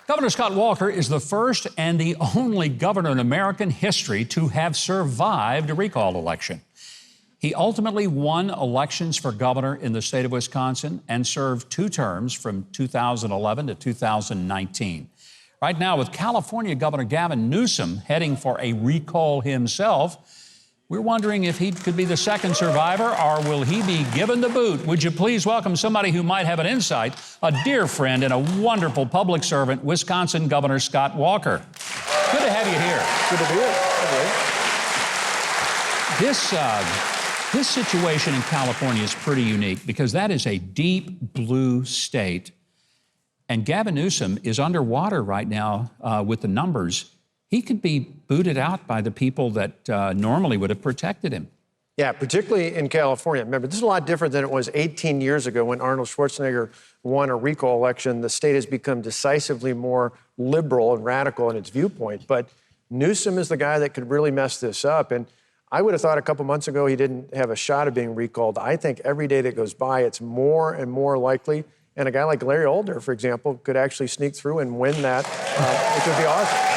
Governor Scott Walker is the first and the only governor in American history to have survived a recall election. He ultimately won elections for governor in the state of Wisconsin and served 2 terms from 2011 to 2019. Right now, with California Governor Gavin Newsom heading for a recall himself, we're wondering if he could be the second survivor, or will he be given the boot? Would you please welcome somebody who might have an insight, a dear friend and a wonderful public servant, Wisconsin Governor Scott Walker. Good to have you here. Good to be here. This situation in California is pretty unique because that is a deep blue state. And Gavin Newsom is underwater right now with the numbers. He could be booted out by the people that normally would have protected him. Yeah, particularly in California. Remember, this is a lot different than it was 18 years ago when Arnold Schwarzenegger won a recall election. The state has become decisively more liberal and radical in its viewpoint. But Newsom is the guy that could really mess this up. And I would have thought a couple months ago he didn't have a shot of being recalled. I think every day that goes by, it's more and more likely. And a guy like Larry Older, for example, could actually sneak through and win that, which would be awesome.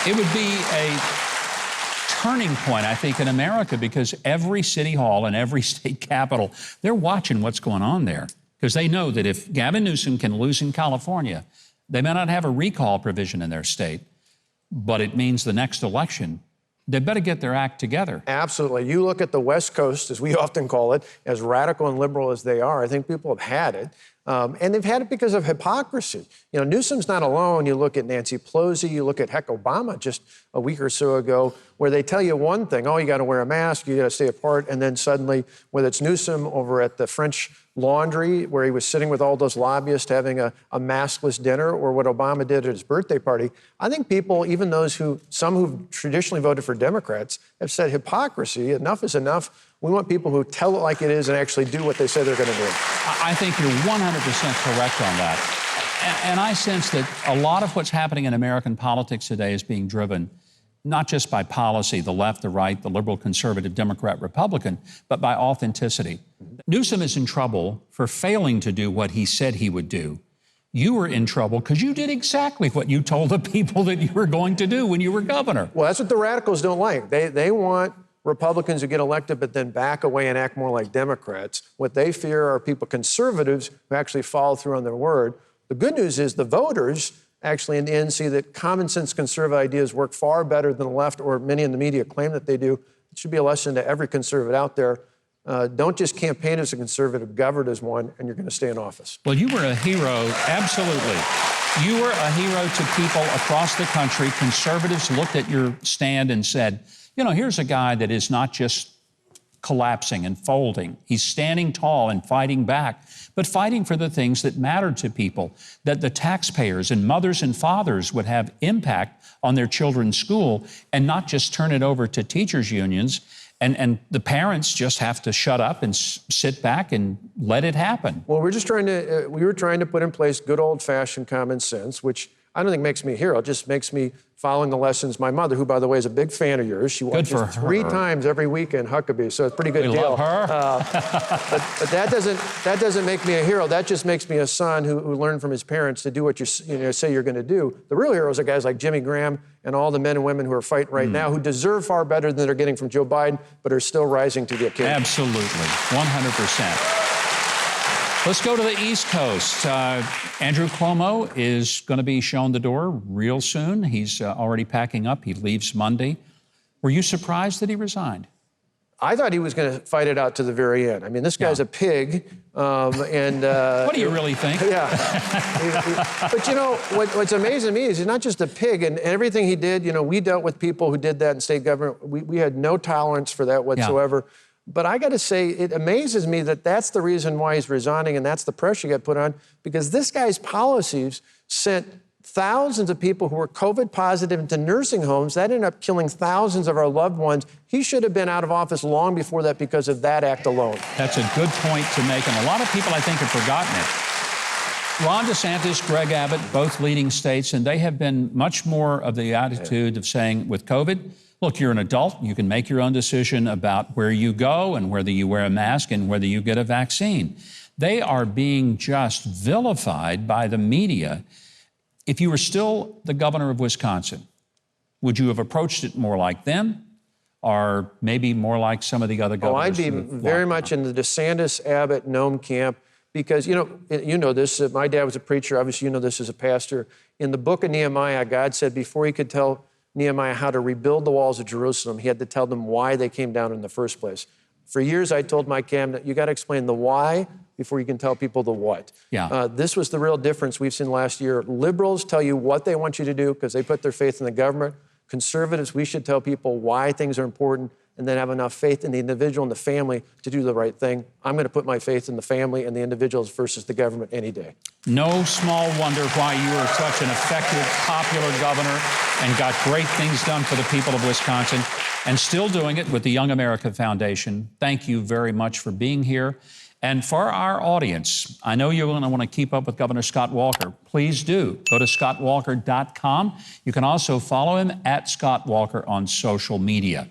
It would be a turning point, I think, in America, because every city hall and every state capital, they're watching what's going on there, because they know that if Gavin Newsom can lose in California, they may not have a recall provision in their state, but it means the next election, they better get their act together. Absolutely. You look at the West Coast, as we often call it, as radical and liberal as they are, I think people have had it. And they've had it because of hypocrisy. You know, Newsom's not alone. You look at Nancy Pelosi, you look at heck Obama just a week or so ago, where they tell you one thing, oh, you got to wear a mask, you got to stay apart, and then suddenly, whether it's Newsom over at the French Laundry, where he was sitting with all those lobbyists having a maskless dinner, or what Obama did at his birthday party, I think people, even those some who've traditionally voted for Democrats, have said hypocrisy, enough is enough. We want people who tell it like it is and actually do what they say they're going to do. I think you're 100% correct on that. And I sense that a lot of what's happening in American politics today is being driven not just by policy, the left, the right, the liberal, conservative, Democrat, Republican, but by authenticity. Newsom is in trouble for failing to do what he said he would do. You were in trouble because you did exactly what you told the people that you were going to do when you were governor. Well, that's what the radicals don't like. They want Republicans who get elected but then back away and act more like Democrats. What they fear are people, conservatives, who actually follow through on their word. The good news is the voters actually in the end see that common sense conservative ideas work far better than the left, or many in the media claim that they do. It should be a lesson to every conservative out there. Don't just campaign as a conservative, govern as one, and you're going to stay in office. Well, you were a hero, absolutely. You were a hero to people across the country. Conservatives looked at your stand and said, you know, here's a guy that is not just collapsing and folding. He's standing tall and fighting back, but fighting for the things that mattered to people, that the taxpayers and mothers and fathers would have impact on their children's school and not just turn it over to teachers' unions. And the parents just have to shut up and sit back and let it happen. Well, we were trying to put in place good old-fashioned common sense, which I don't think makes me a hero. It just makes me following the lessons. My mother, who, by the way, is a big fan of yours, she watches 3 times every week in Huckabee, so it's a pretty good deal. Love her. But that doesn't make me a hero. That just makes me a son who learned from his parents to do what you say you're going to do. The real heroes are guys like Jimmy Graham and all the men and women who are fighting right now, who deserve far better than they're getting from Joe Biden, but are still rising to the occasion. Absolutely, 100%. Let's go to the East Coast. Andrew Cuomo is going to be shown the door real soon. He's already packing up. He leaves Monday. Were you surprised that he resigned? I thought he was going to fight it out to the very end. I mean, this guy's a pig. What do you really think? Yeah. But, you know, what's amazing to me is he's not just a pig. And everything he did, you know, we dealt with people who did that in state government. We had no tolerance for that whatsoever. Yeah. But I got to say, it amazes me that that's the reason why he's resigning, and that's the pressure he got put on, because this guy's policies sent thousands of people who were COVID positive into nursing homes. That ended up killing thousands of our loved ones. He should have been out of office long before that because of that act alone. That's a good point to make, and a lot of people, I think, have forgotten it. Ron DeSantis, Greg Abbott, both leading states, and they have been much more of the attitude of saying, with COVID, look, you're an adult. You can make your own decision about where you go and whether you wear a mask and whether you get a vaccine. They are being just vilified by the media. If you were still the governor of Wisconsin, would you have approached it more like them or maybe more like some of the other governors? I'd be very much in the DeSantis, Abbott, Nome camp because, you know this, my dad was a preacher. Obviously, you know this as a pastor. In the book of Nehemiah, God said before he could tell Nehemiah how to rebuild the walls of Jerusalem, he had to tell them why they came down in the first place. For years, I told my cabinet, you got to explain the why before you can tell people the what. Yeah. This was the real difference we've seen last year. Liberals tell you what they want you to do because they put their faith in the government. Conservatives, we should tell people why things are important and then have enough faith in the individual and the family to do the right thing. I'm going to put my faith in the family and the individuals versus the government any day. No small wonder why you are such an effective, popular governor and got great things done for the people of Wisconsin and still doing it with the Young America Foundation. Thank you very much for being here. And for our audience, I know you're going to want to keep up with Governor Scott Walker. Please do. Go to scottwalker.com. You can also follow him at Scott Walker on social media.